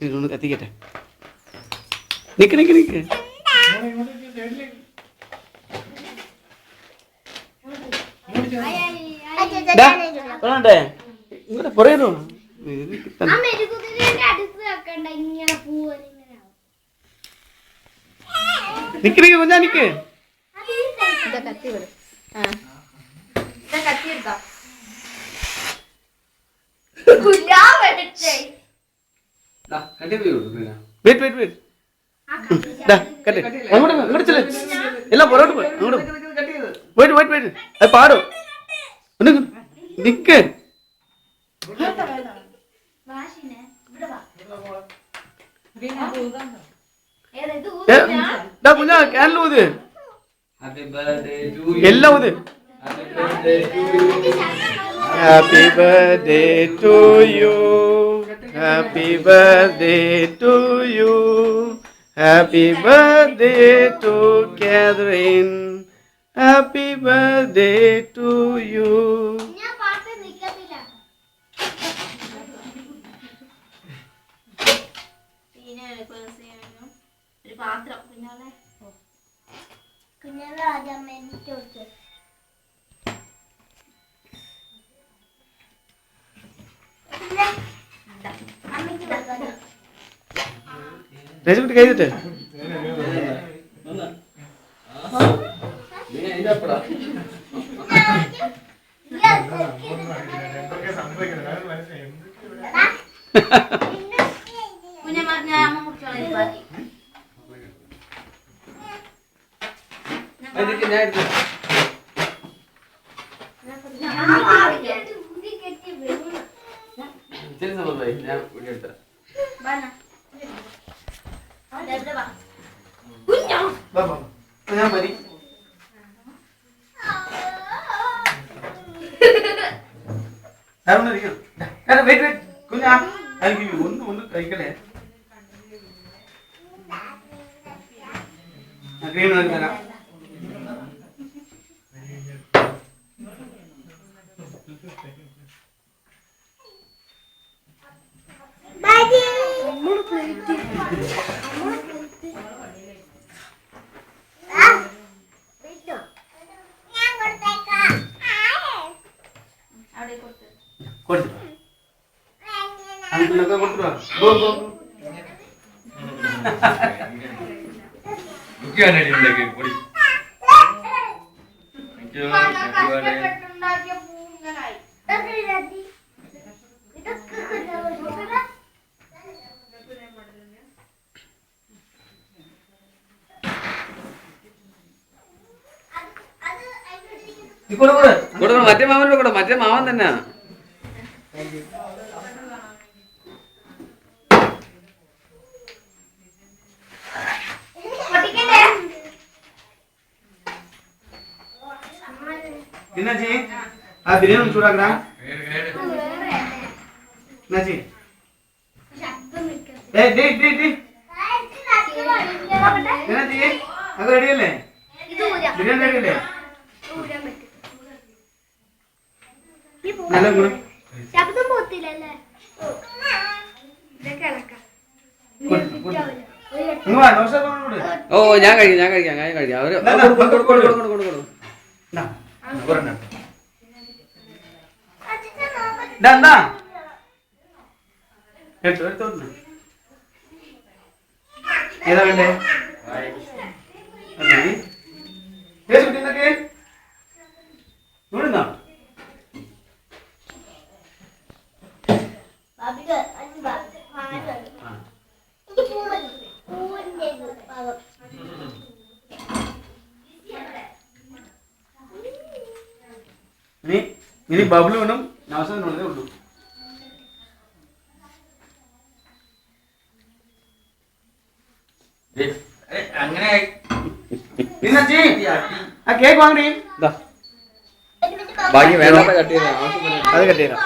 ഇതൊന്ന് കത്തിക്കട്ടെ. നിക്ക് നിക്ക് നിക്ക്. പറയണ്ടേ ഇങ്ങോട്ട് പറയണോ? നിക്ക് നിക്ക് കുഞ്ഞാ നിക്ക്. Wait wait wait. അങ്ങോട്ട് ചെല്ലേ. എല്ലാം പുറകോട്ട് പോയി. അങ്ങോട്ട് വെയിറ്റ് വെയിറ്റ് വെയിറ്റ്. അത് പാടും. നിക്ക്. കുഞ്ഞാ ക്യാൻഡിൽ ഊത്. എല്ലാം ഊത്. Happy birthday to you. Happy birthday to you. Happy birthday to Catherine. Happy birthday to you. പാത്രം കുഞ്ഞാളെ കുഞ്ഞാളെ ആദ്യം എനിക്ക് കൊടുത്തു. കഴിഞ്ഞിട്ട് ഞാൻ മതി. കുഞ്ഞാ ഒന്ന് കഴിക്കലേ. ഗ്രീൻ തരാം. കൊടുത്തു അങ്കിളൊക്കെ കൊടുത്തുവാ. ഗോ ഗോ കൊടുക്കണം. മറ്റേ മാമൻ കൊടുക്കണം. മറ്റേ മാമൻ തന്നെ. പിന്നെ ആ ബിരിയാണി ചൂടാക്കടാ. അത് റെഡിയല്ലേ? ബിരിയാണി റെഡിയല്ലേ? നല്ല ഗുണം. ഓ ഞാൻ കഴിക്കാം. അവര് ഏതാ വേണ്ടേ? ഇവിടുന്നാ ഇനി ബബിള് വേണം. അവസാനമുള്ളതേ ഉള്ളൂ. അങ്ങനെ ആ കേക്ക് വാങ്ങണേ. ബാക്കി വേണ്ട. അത് കട്ട് ചെയ്ത